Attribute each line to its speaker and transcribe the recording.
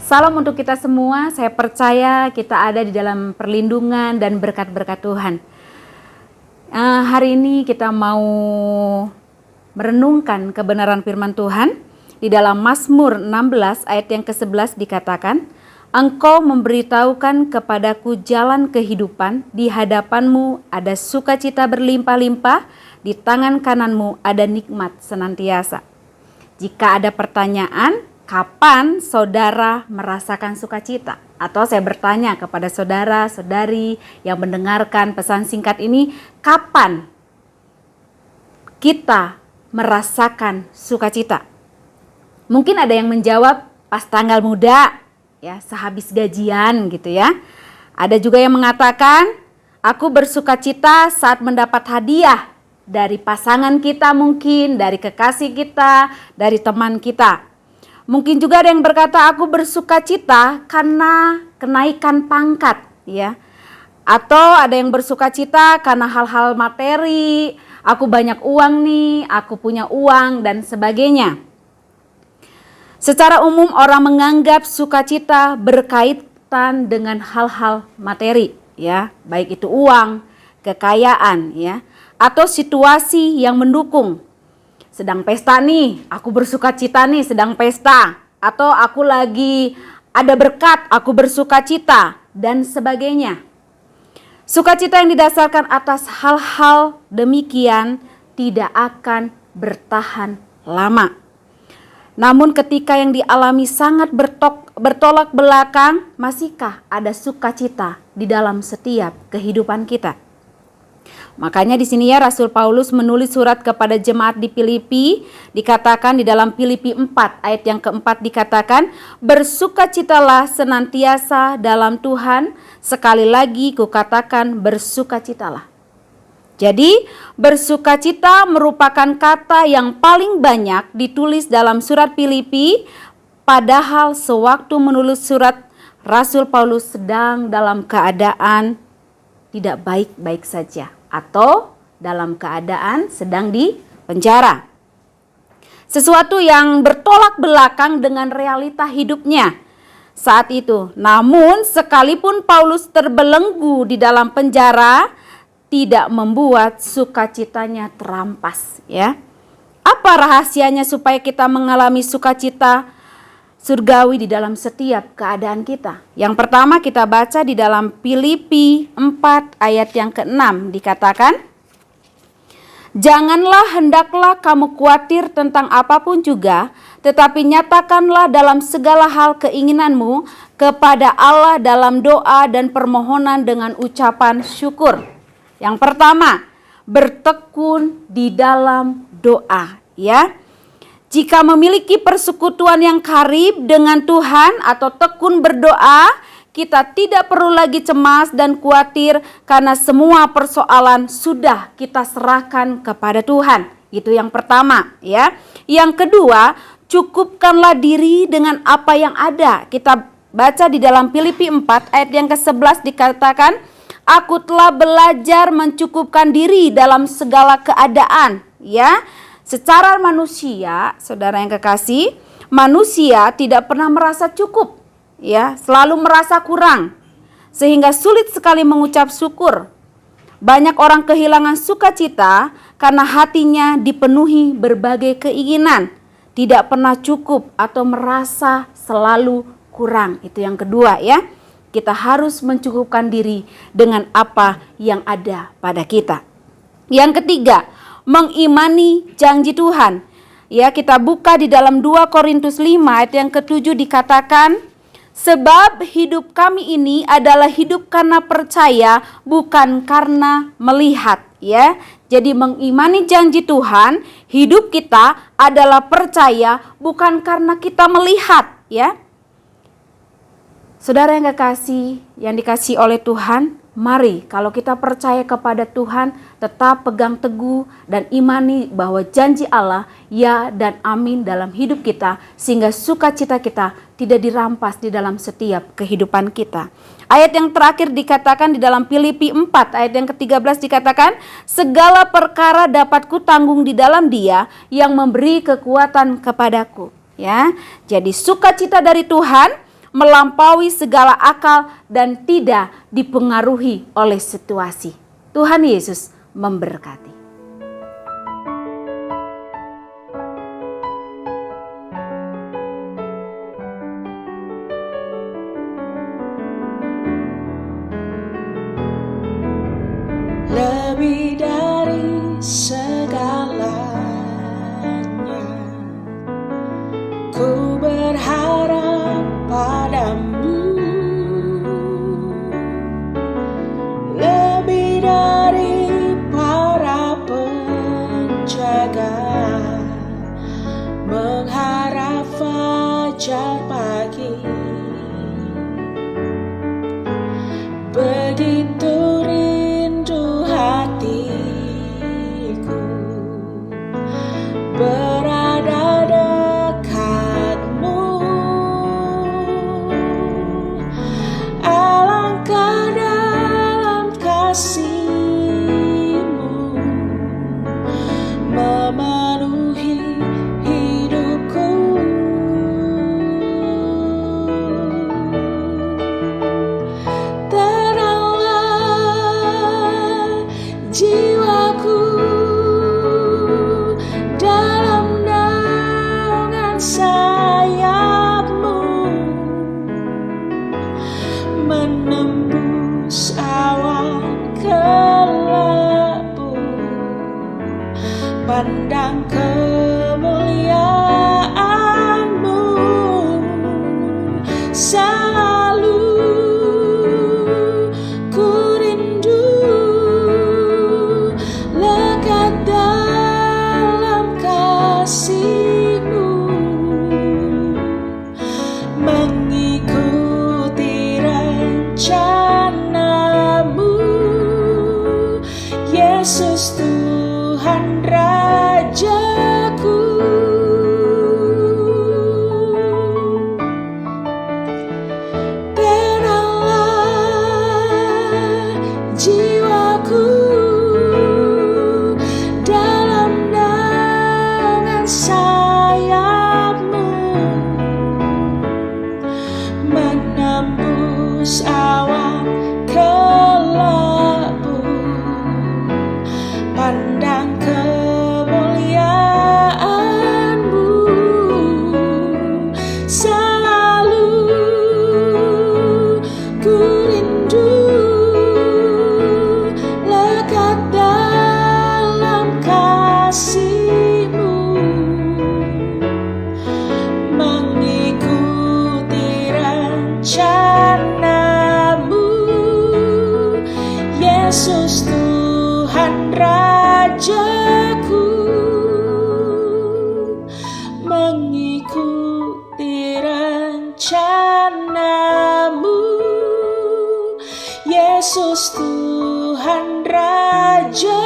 Speaker 1: Salam untuk kita semua. Saya percaya kita ada di dalam perlindungan dan berkat-berkat Tuhan. Hari ini kita mau merenungkan kebenaran firman Tuhan. Di dalam Mazmur 16 ayat yang ke-11 dikatakan, Engkau memberitahukan kepadaku jalan kehidupan, di hadapanmu ada sukacita berlimpah-limpah, di tangan kananmu ada nikmat senantiasa. Jika ada pertanyaan, kapan saudara merasakan sukacita? Atau saya bertanya kepada saudara-saudari yang mendengarkan pesan singkat ini, kapan kita merasakan sukacita? Mungkin ada yang menjawab pas tanggal muda, ya, sehabis gajian gitu ya. Ada juga yang mengatakan, aku bersukacita saat mendapat hadiah dari pasangan kita mungkin, dari kekasih kita, dari teman kita. Mungkin juga ada yang berkata, aku bersukacita karena kenaikan pangkat, ya. Atau ada yang bersukacita karena hal-hal materi, aku banyak uang nih, aku punya uang dan sebagainya. Secara umum orang menganggap sukacita berkaitan dengan hal-hal materi, ya, baik itu uang, kekayaan, ya, atau situasi yang mendukung. Sedang pesta nih, aku bersukacita nih sedang pesta, atau aku lagi ada berkat, aku bersukacita dan sebagainya. Sukacita yang didasarkan atas hal-hal demikian tidak akan bertahan lama. Namun ketika yang dialami sangat bertolak belakang, masihkah ada sukacita di dalam setiap kehidupan kita? Makanya di sini ya Rasul Paulus menulis surat kepada jemaat di Filipi, dikatakan di dalam Filipi 4 ayat yang keempat dikatakan, bersukacitalah senantiasa dalam Tuhan, sekali lagi kukatakan bersukacitalah. Jadi bersukacita merupakan kata yang paling banyak ditulis dalam surat Filipi, padahal sewaktu menulis surat Rasul Paulus sedang dalam keadaan tidak baik-baik saja atau dalam keadaan sedang di penjara. Sesuatu yang bertolak belakang dengan realita hidupnya saat itu. Namun sekalipun Paulus terbelenggu di dalam penjara, tidak membuat sukacitanya terampas, ya. Apa rahasianya supaya kita mengalami sukacita surgawi di dalam setiap keadaan kita? Yang pertama kita baca di dalam Filipi 4 ayat yang ke-6 dikatakan, janganlah hendaklah kamu khawatir tentang apapun juga, tetapi nyatakanlah dalam segala hal keinginanmu kepada Allah dalam doa dan permohonan dengan ucapan syukur. Yang pertama, bertekun di dalam doa, ya. Jika memiliki persekutuan yang karib dengan Tuhan atau tekun berdoa, kita tidak perlu lagi cemas dan khawatir karena semua persoalan sudah kita serahkan kepada Tuhan. Itu yang pertama, ya. Yang kedua, cukupkanlah diri dengan apa yang ada. Kita baca di dalam Filipi 4 ayat yang ke-11 dikatakan, aku telah belajar mencukupkan diri dalam segala keadaan, ya. Secara manusia, saudara yang kekasih, manusia tidak pernah merasa cukup, ya, selalu merasa kurang, sehingga sulit sekali mengucap syukur. Banyak orang kehilangan sukacita karena hatinya dipenuhi berbagai keinginan, tidak pernah cukup atau merasa selalu kurang. Itu yang kedua, ya. Kita harus mencukupkan diri dengan apa yang ada pada kita. Yang ketiga, mengimani janji Tuhan. Ya, kita buka di dalam 2 Korintus 5 ayat yang ke-7 dikatakan, sebab hidup kami ini adalah hidup karena percaya, bukan karena melihat, ya. Jadi mengimani janji Tuhan, hidup kita adalah percaya bukan karena kita melihat, ya. Saudara yang kekasih, yang dikasihi oleh Tuhan, mari kalau kita percaya kepada Tuhan, tetap pegang teguh dan imani bahwa janji Allah ya dan amin dalam hidup kita, sehingga sukacita kita tidak dirampas di dalam setiap kehidupan kita. Ayat yang terakhir dikatakan di dalam Filipi 4 ayat yang ke-13 dikatakan, segala perkara dapat kutanggung di dalam Dia yang memberi kekuatan kepadaku. Ya, jadi sukacita dari Tuhan melampaui segala akal dan tidak dipengaruhi oleh situasi. Tuhan Yesus memberkati.
Speaker 2: Lebih dari segalanya, ku berharap padamu. Lebih dari para penjaga, mengharap fajar pagi. Begitu rindu hatiku berada dekatmu. Alangkah dalam kasih-Mu memenuhi hidupku. Tenanglah jiwaku dalam naungan sayap-Mu, menembus awan kelabu, pandang kemuliaan-Mu. Selalu ku rindu lekat dalam kasih-Mu, mengikuti rencana-Mu. Yesus Tuhan Rajaku. Tenanglah jiwaku dalam naungan sayap-Mu, menembus awan kelabu, pandang kemuliaan-Mu. Selalu ku rindu lekat dalam kasih-Mu, mengikuti rencana-Mu. Yesus Tuhan Rajaku, mengikuti rencana-Mu. Yesus Tuhan Rajaku.